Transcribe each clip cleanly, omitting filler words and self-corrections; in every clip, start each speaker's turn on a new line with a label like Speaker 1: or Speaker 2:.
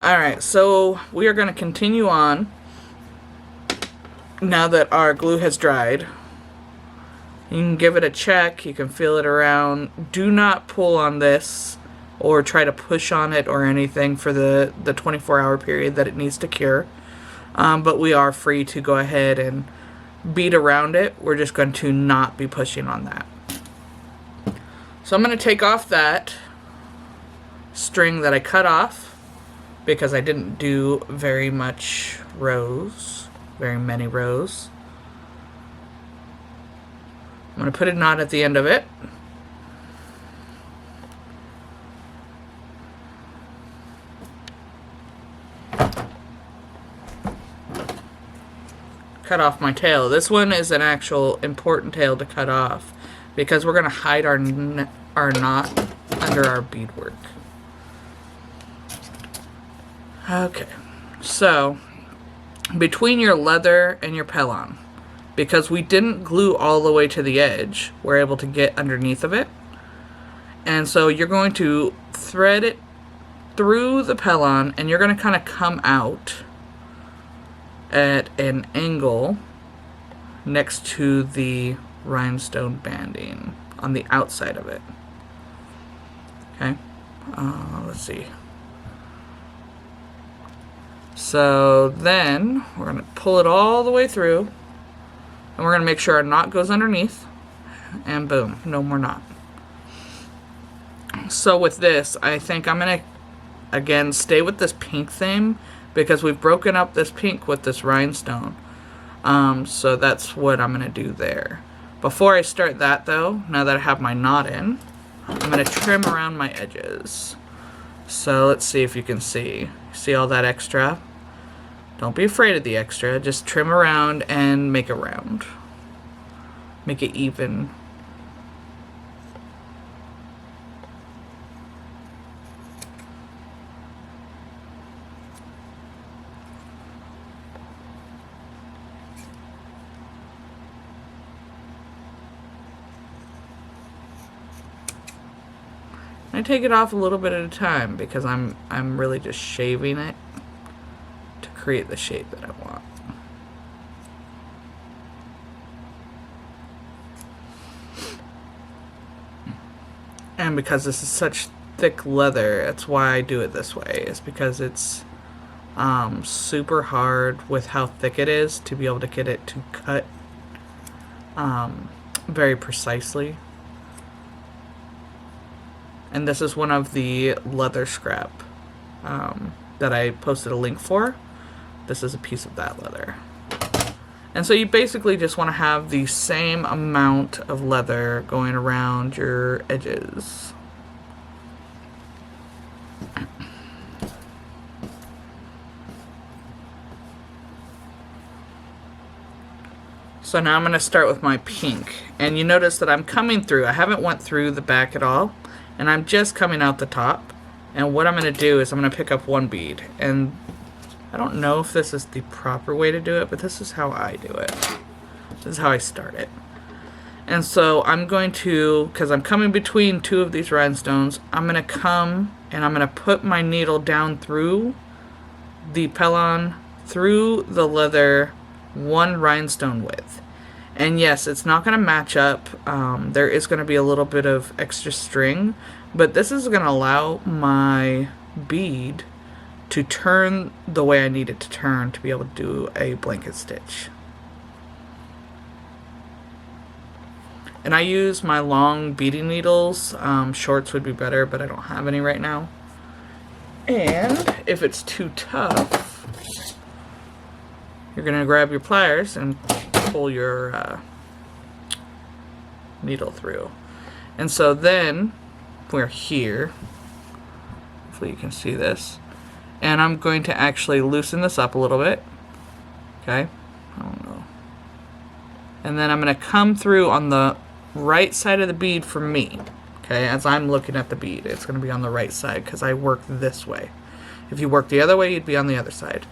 Speaker 1: Alright, so we are going to continue on now that our glue has dried. You can give it a check, you can feel it around. Do not pull on this or try to push on it or anything for the 24-hour period that it needs to cure. But we are free to go ahead and bead around it. We're just going to not be pushing on that. So I'm going to take off that string that I cut off because I didn't do very many rows. I'm going to put a knot at the end of it. Cut off my tail. This one is an actual important tail to cut off because we're going to hide our knot under our beadwork. Okay, so between your leather and your pellon, because we didn't glue all the way to the edge, we're able to get underneath of it. And so you're going to thread it through the pellon and you're going to kind of come out at an angle next to the rhinestone banding on the outside of it. Okay, let's see. So then we're going to pull it all the way through and we're going to make sure our knot goes underneath and boom, no more knot. So with this, I think I'm going to again stay with this pink theme because we've broken up this pink with this rhinestone. So that's what I'm going to do there. Before I start that though, now that I have my knot in, I'm going to trim around my edges. So let's see if you can see. See all that extra? Don't be afraid of the extra. Just trim around and make it round. Make it even. I take it off a little bit at a time because I'm really just shaving it to create the shape that I want. And because this is such thick leather, that's why I do it this way. It's because it's super hard with how thick it is to be able to get it to cut very precisely. And this is one of the leather scrap that I posted a link for. This is a piece of that leather. And so you basically just want to have the same amount of leather going around your edges. So now I'm going to start with my pink. And you notice that I'm coming through. I haven't went through the back at all. And I'm just coming out the top. And what I'm going to do is I'm going to pick up one bead. And I don't know if this is the proper way to do it, but this is how I do it. This is how I start it. And so I'm going to, because I'm coming between two of these rhinestones, I'm going to come and I'm going to put my needle down through the pellon, through the leather, one rhinestone width. And yes, it's not going to match up. There is going to be a little bit of extra string, but this is going to allow my bead to turn the way I need it to turn to be able to do a blanket stitch. And I use my long beading needles. Shorts would be better, but I don't have any right now. And if it's too tough, you're going to grab your pliers and pull your needle through. And so then we're here. Hopefully you can see this. And I'm going to actually loosen this up a little bit. Okay? I don't know. And then I'm going to come through on the right side of the bead for me. Okay? As I'm looking at the bead, it's going to be on the right side because I work this way. If you work the other way, you'd be on the other side.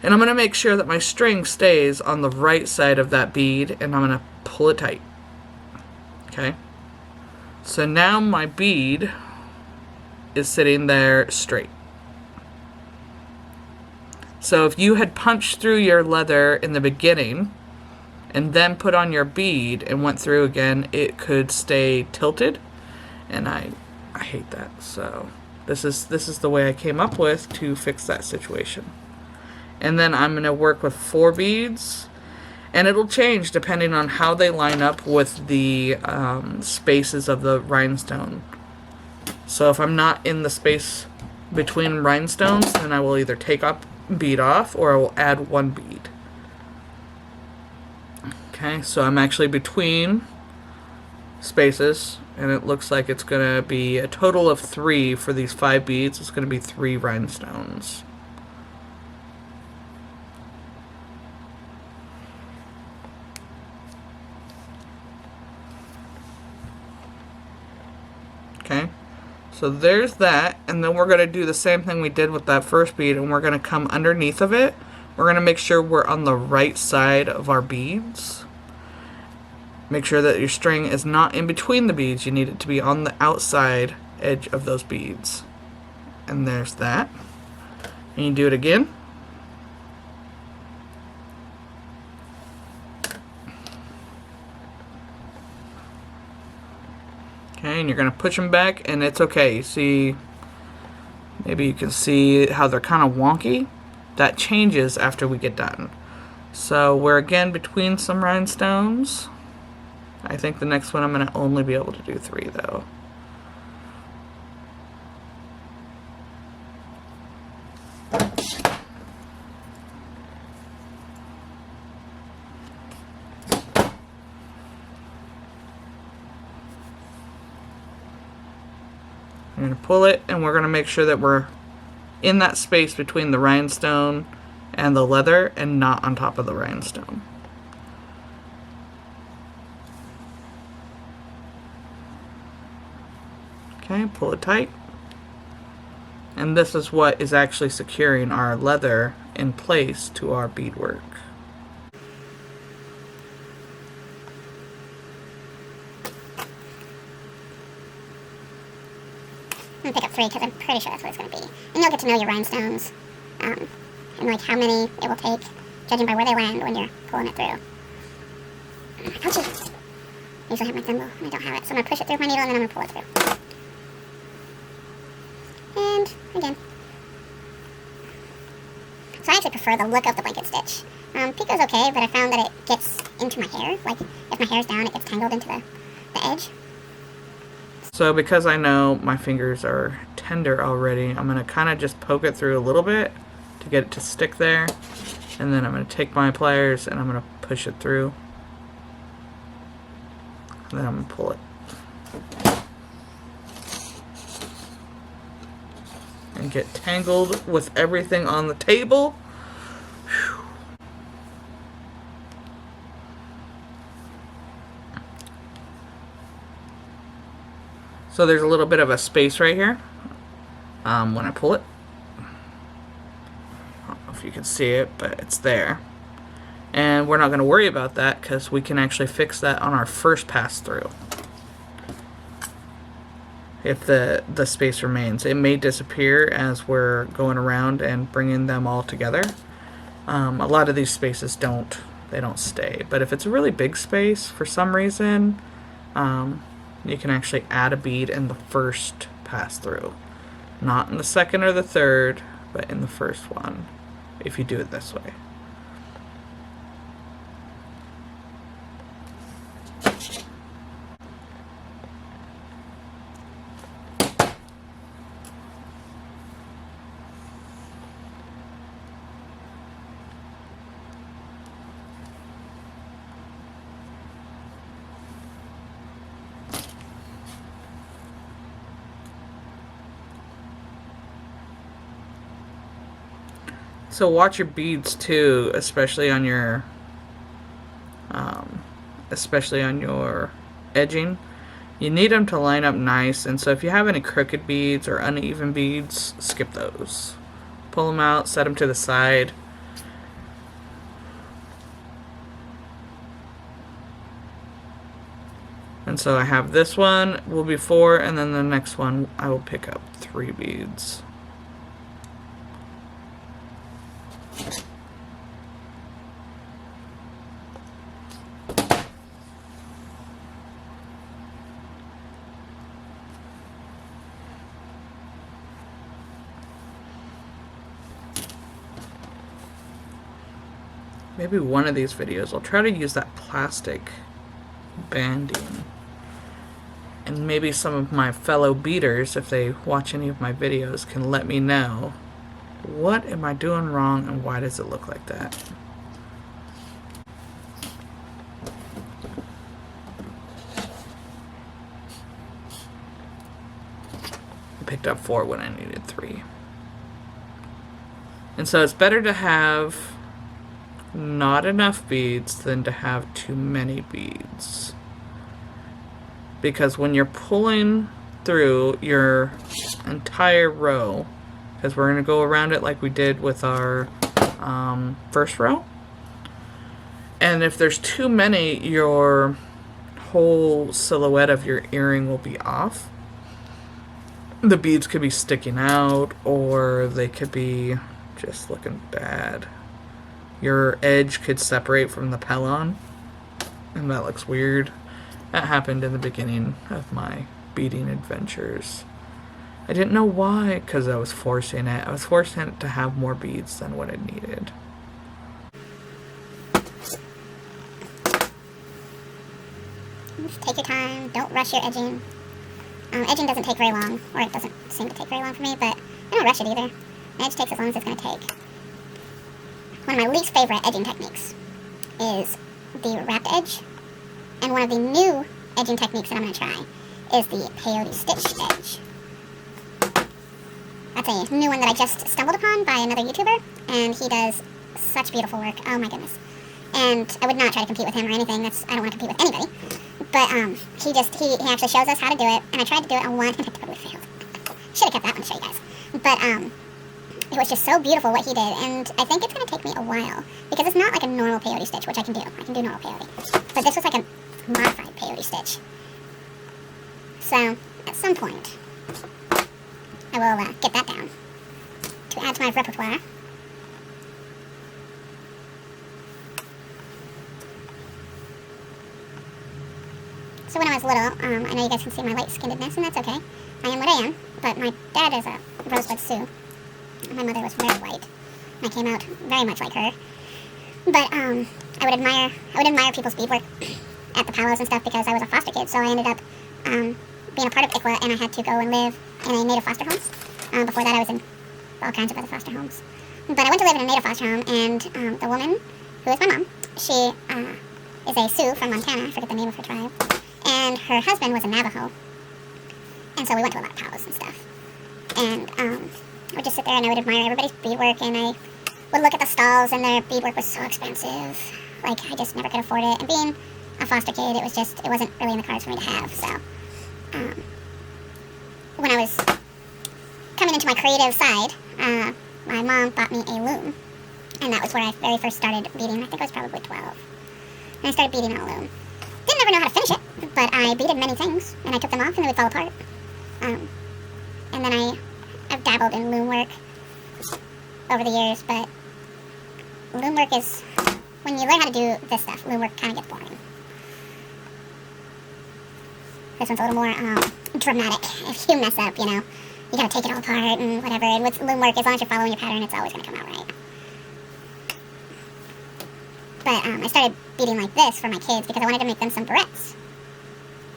Speaker 1: And I'm going to make sure that my string stays on the right side of that bead, and I'm going to pull it tight. Okay? So now my bead is sitting there straight. So if you had punched through your leather in the beginning and then put on your bead and went through again, it could stay tilted, and I hate that. So this is the way I came up with to fix that situation. And then I'm going to work with 4 beads, and it'll change depending on how they line up with the spaces of the rhinestone. So if I'm not in the space between rhinestones, then I will either take up bead off or I will add 1 bead. Okay, so I'm actually between spaces, and it looks like it's going to be a total of 3 for these 5 beads. It's going to be 3 rhinestones. Okay, so there's that, and then we're going to do the same thing we did with that first bead, and we're going to come underneath of it. We're going to make sure we're on the right side of our beads. Make sure that your string is not in between the beads. You need it to be on the outside edge of those beads. And there's that. And you do it again. Okay, and you're going to push them back, and it's okay. You see, maybe you can see how they're kind of wonky. That changes after we get done. So we're again between some rhinestones. I think the next one I'm going to only be able to do 3 though. I'm going to pull it, and we're going to make sure that we're in that space between the rhinestone and the leather and not on top of the rhinestone. Okay, pull it tight. And this is what is actually securing our leather in place to our beadwork.
Speaker 2: I'm going to pick up 3 because I'm pretty sure that's what it's going to be. And you'll get to know your rhinestones and like how many it will take, judging by where they land when you're pulling it through. Ouchie! I usually have my thimble and I don't have it, so I'm going to push it through my needle and then I'm going to pull it through. And again. So I actually prefer the look of the blanket stitch. Pico's okay, but I found that it gets into my hair. Like, if my hair's down, it gets tangled into the edge.
Speaker 1: So because I know my fingers are tender already, I'm going to kind of just poke it through a little bit to get it to stick there. And then I'm going to take my pliers and I'm going to push it through. And then I'm going to pull it. And get tangled with everything on the table. Whew. So there's a little bit of a space right here when I pull it. I don't know if you can see it, but it's there. And we're not going to worry about that because we can actually fix that on our first pass through. If the space remains, it may disappear as we're going around and bringing them all together. A lot of these spaces don't stay, but if it's a really big space for some reason, you can actually add a bead in the first pass through, not in the second or the third, but in the first one if you do it this way. So watch your beads too, especially on your edging. You need them to line up nice, and so if you have any crooked beads or uneven beads, skip those. Pull them out, set them to the side. And so I have this one will be 4, and then the next one I will pick up 3 beads. maybe one of these videos, I'll try to use that plastic banding. And maybe some of my fellow beaders, if they watch any of my videos, can let me know, what am I doing wrong and why does it look like that? I picked up 4 when I needed 3. And so it's better to have not enough beads than to have too many beads. Because when you're pulling through your entire row, because we're going to go around it like we did with our first row, and if there's too many, your whole silhouette of your earring will be off. The beads could be sticking out, or they could be just looking bad. Your edge could separate from the pellon, and that looks weird. That happened in the beginning of my beading adventures. I didn't know why, because I was forcing it. I was forcing it to have more beads than what it needed.
Speaker 2: Just take your time. Don't rush your edging. Edging doesn't take very long, or it doesn't seem to take very long for me, but I don't rush it either. An edge takes as long as it's going to take. One of my least favorite edging techniques is the wrapped edge. And one of the new edging techniques that I'm going to try is the peyote stitch edge. That's a new one that I just stumbled upon by another YouTuber, and he does such beautiful work. Oh my goodness. And I would not try to compete with him or anything. I don't want to compete with anybody. But he actually shows us how to do it, and I tried to do it on one, and I totally failed. Should have kept that one to show you guys. But it was just so beautiful what he did, and I think it's going to take me a while, because it's not like a normal peyote stitch, which I can do. I can do normal peyote. But this was like a modified peyote stitch. So, at some point, I will get that down to add to my repertoire. So when I was little, I know you guys can see my light-skinnedness, and that's okay. I am what I am, but my dad is a Rosebud Sioux. My mother was very white. I came out very much like her. But I would admire people's beadwork at the Palos and stuff, because I was a foster kid, so I ended up being a part of ICWA, and I had to go and live in a native foster homes. Before that, I was in all kinds of other foster homes. But I went to live in a native foster home, and the woman, who is my mom, she is a Sioux from Montana. I forget the name of her tribe. And her husband was a Navajo. And so we went to a lot of Palos and stuff. And I would just sit there and I would admire everybody's beadwork, and I would look at the stalls, and their beadwork was so expensive. Like, I just never could afford it. And being a foster kid, it wasn't really in the cards for me to have. So when I was coming into my creative side, my mom bought me a loom. And that was where I very first started beading. I think I was probably 12. And I started beading on a loom. Didn't ever know how to finish it, but I beaded many things, and I took them off, and they would fall apart. And then I've dabbled in loom work over the years, but loom work is, when you learn how to do this stuff, loom work kind of gets boring. This one's a little more dramatic. If you mess up, you gotta take it all apart and whatever. And with loom work, as long as you're following your pattern, it's always gonna come out right. But I started beading like this for my kids because I wanted to make them some barrettes.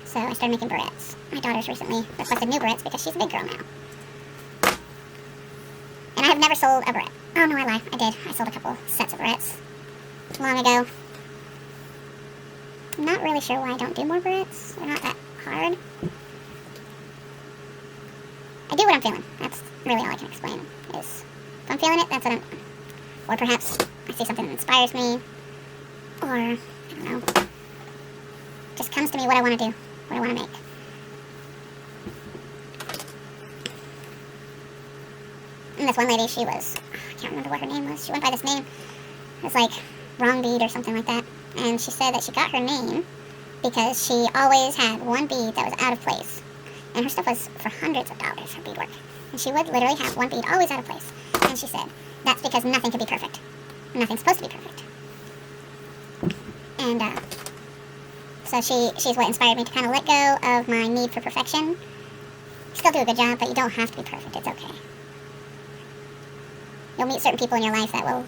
Speaker 2: So I started making barrettes. My daughter's recently requested new barrettes because she's a big girl now. And I have never sold a barrette. Oh no, I lie. I did. I sold a couple sets of barrettes long ago. I'm not really sure why I don't do more barrettes. They're not that hard. I do what I'm feeling. That's really all I can explain. Is if I'm feeling it, that's what I'm... Or perhaps I see something that inspires me. Or, I don't know, just comes to me what I want to do, what I want to make. And this one lady, she was, I can't remember what her name was. She went by this name. It was like Wrong Bead or something like that. And she said that she got her name because she always had one bead that was out of place. And her stuff was for hundreds of dollars, her beadwork. And she would literally have one bead always out of place. And she said, that's because nothing could be perfect. Nothing's supposed to be perfect. And so she's what inspired me to kind of let go of my need for perfection. Still do a good job, but you don't have to be perfect. It's okay. You'll meet certain people in your life that will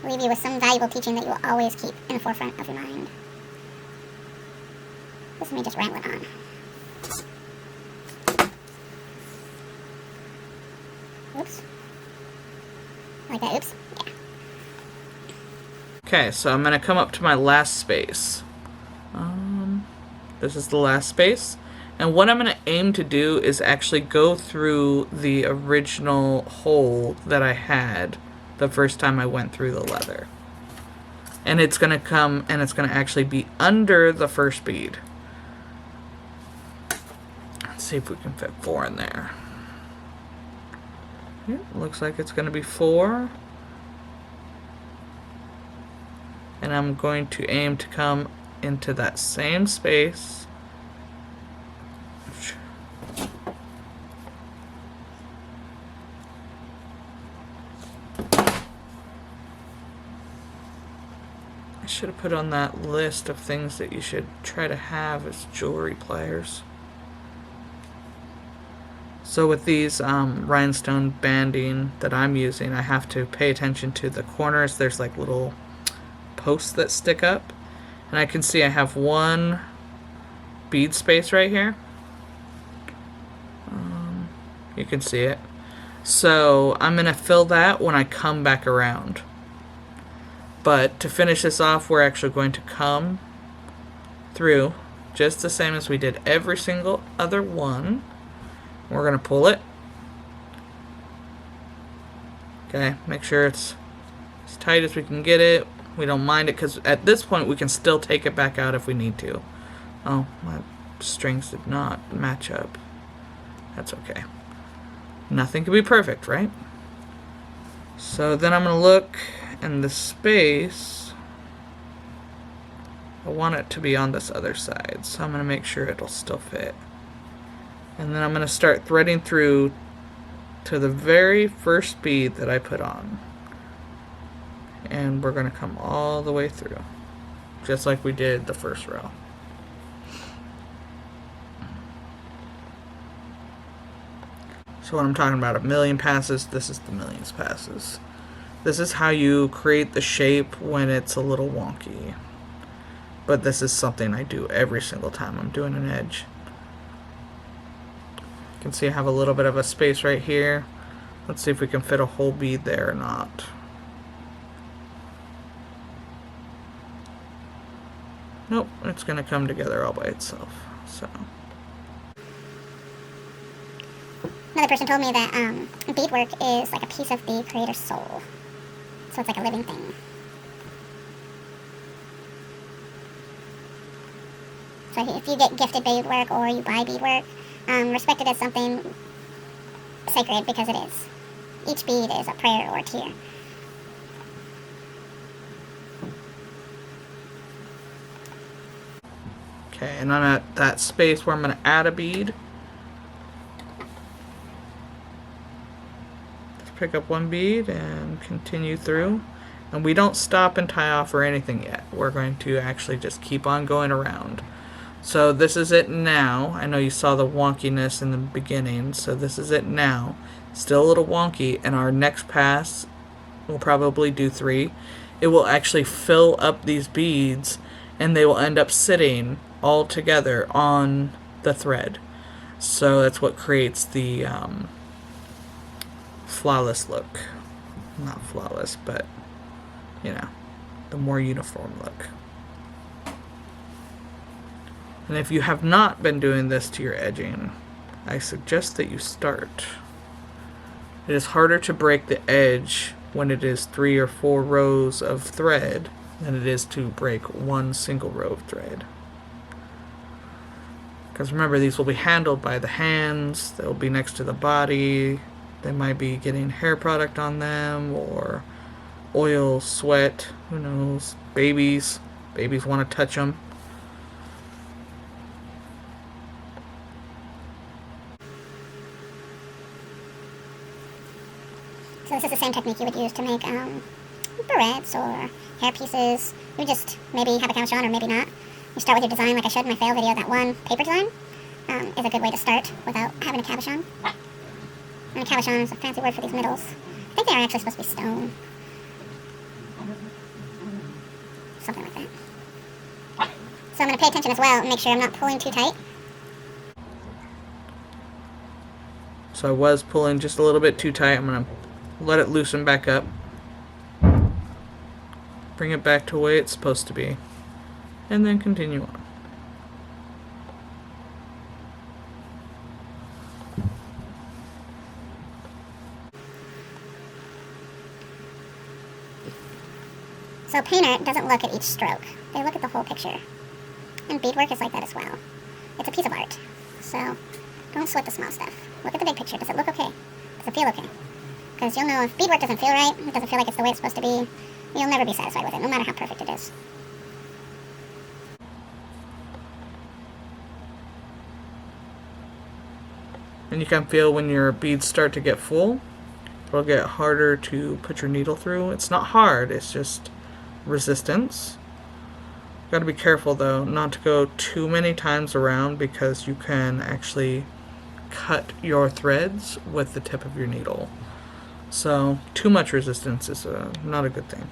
Speaker 2: leave you with some valuable teaching that you will always keep in the forefront of your mind. This is me just rambling on. Oops. Like that, oops. Yeah.
Speaker 1: Okay, so I'm going to come up to my last space. This is the last space. And what I'm going to aim to do is actually go through the original hole that I had the first time I went through the leather. And it's going to come, and it's going to actually be under the first bead. Let's see if we can fit 4 in there. Yeah, looks like it's going to be 4. And I'm going to aim to come into that same space. I should have put on that list of things that you should try to have as jewelry pliers. So with these rhinestone banding that I'm using, I have to pay attention to the corners. There's like little posts that stick up. And I can see I have 1 bead space right here. You can see it. So I'm going to fill that when I come back around. But to finish this off, we're actually going to come through just the same as we did every single other one. We're going to pull it. Okay, make sure it's as tight as we can get it. We don't mind it because at this point we can still take it back out if we need to. Oh, my strings did not match up. That's okay. Nothing can be perfect, right? So then I'm going to look, and the space, I want it to be on this other side. So I'm going to make sure it'll still fit. And then I'm going to start threading through to the very first bead that I put on. And we're going to come all the way through, just like we did the first row. So when I'm talking about a million passes, this is the millions passes. This is how you create the shape when it's a little wonky. But this is something I do every single time I'm doing an edge. You can see I have a little bit of a space right here. Let's see if we can fit a whole bead there or not. Nope, it's going to come together all by itself. So
Speaker 2: Another person told me that beadwork is like a piece of the creator's soul. So it's like a living thing. So if you get gifted beadwork or you buy beadwork, respect it as something sacred, because it is. Each bead is a prayer or a tear.
Speaker 1: okay, and I'm at that space where I'm going to add a bead. Let's pick up 1 bead and continue through. And we don't stop and tie off or anything yet. We're going to actually just keep on going around. So this is it now. I know you saw the wonkiness in the beginning, so this is it now. Still a little wonky, and our next pass, we'll probably do 3. It will actually fill up these beads, and they will end up sitting all together on the thread. So that's what creates the flawless look. Not flawless, but, you know, the more uniform look. And if you have not been doing this to your edging, I suggest that you start. It is harder to break the edge when it is 3 or 4 rows of thread than it is to break 1 single row of thread. Because remember, these will be handled by the hands, they'll be next to the body, they might be getting hair product on them, or oil, sweat, who knows, babies want to touch them.
Speaker 2: So this is the same technique you would use to make barrettes or hair pieces. You just maybe have a cabochon or maybe not. You start with your design like I showed in my fail video. That one paper design is a good way to start without having a cabochon. And a cabochon is a fancy word for these middles. I think they are actually supposed to be stone. something like that. So I'm going to pay attention as well and make sure I'm not pulling too tight.
Speaker 1: So I was pulling just a little bit too tight. I'm going to let it loosen back up. Bring it back to the way it's supposed to be. And then continue on.
Speaker 2: So a painter doesn't look at each stroke. They look at the whole picture. And beadwork is like that as well. It's a piece of art. So don't sweat the small stuff. Look at the big picture. Does it look okay? Does it feel okay? Because you'll know if beadwork doesn't feel right, it doesn't feel like it's the way it's supposed to be, you'll never be satisfied with it, no matter how perfect it is.
Speaker 1: And you can feel when your beads start to get full, it'll get harder to put your needle through. It's not hard, it's just resistance. Got to be careful though not to go too many times around, because you can actually cut your threads with the tip of your needle. So too much resistance is not a good thing.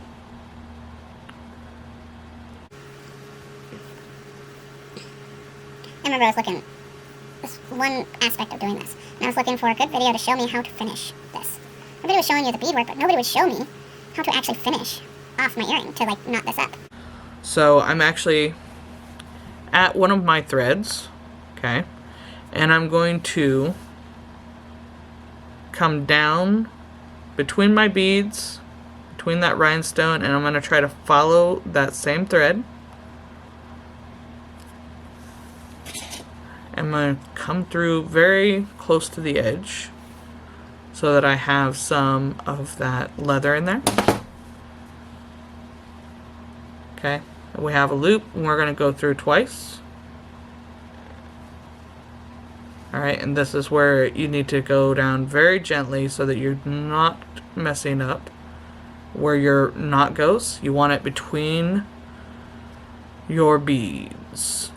Speaker 2: I remember I was looking, this one aspect of doing this, and I was looking for a good video to show me how to finish this. Everybody was showing you the beadwork, but nobody would show me how to actually finish off my earring to like knot this up.
Speaker 1: So I'm actually at one of my threads, okay, and I'm going to come down between my beads, between that rhinestone, and I'm going to try to follow that same thread. I'm going to come through very close to the edge so that I have some of that leather in there. Okay, we have a loop, and we're going to go through twice. Alright, and this is where you need to go down very gently so that you're not messing up where your knot goes. You want it between your beads.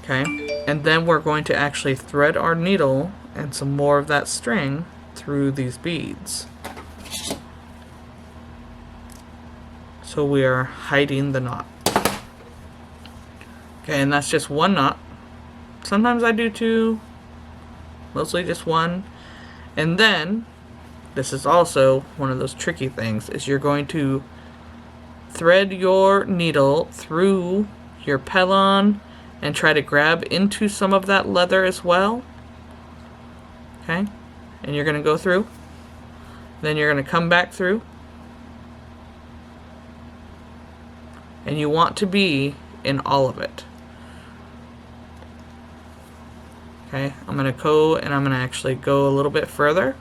Speaker 1: Okay, and then we're going to actually thread our needle and some more of that string through these beads. So we are hiding the knot. Okay, and that's just one knot. Sometimes I do two, mostly just one. And then, this is also one of those tricky things, is you're going to thread your needle through your pellon and try to grab into some of that leather as well. Okay, and you're going to go through. Then you're going to come back through. And you want to be in all of it. Okay, I'm going to go and I'm going to actually go a little bit further.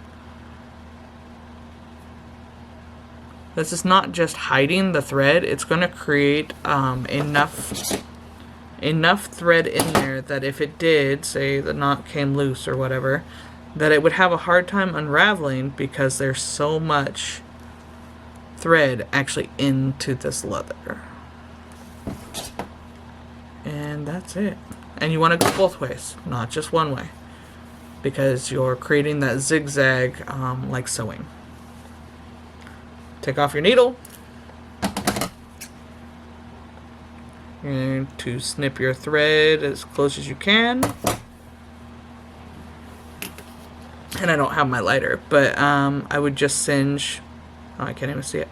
Speaker 1: This is not just hiding the thread, it's going to create enough thread in there that if it did, say the knot came loose or whatever, that it would have a hard time unraveling because there's so much thread actually into this leather. And that's it. And you want to go both ways, not just one way, because you're creating that zigzag like sewing. Take off your needle. You're going to snip your thread as close as you can. And I don't have my lighter, but I would just singe. Oh, I can't even see it.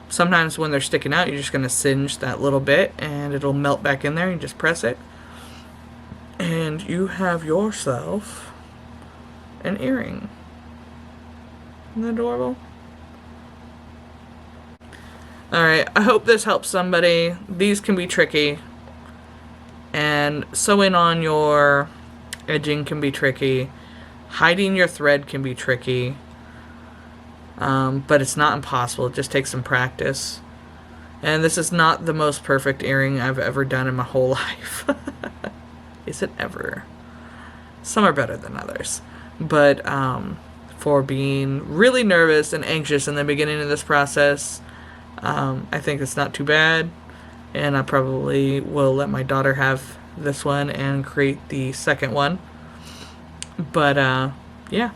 Speaker 1: Sometimes when they're sticking out, you're just going to singe that little bit and it'll melt back in there. You just press it. And you have yourself an earring. Isn't that adorable? Alright, I hope this helps somebody. These can be tricky. And sewing on your edging can be tricky. Hiding your thread can be tricky. But it's not impossible. It just takes some practice. And this is not the most perfect earring I've ever done in my whole life. Is it ever? Some are better than others. But for being really nervous and anxious in the beginning of this process, I think it's not too bad. And I probably will let my daughter have this one and create the second one. But yeah.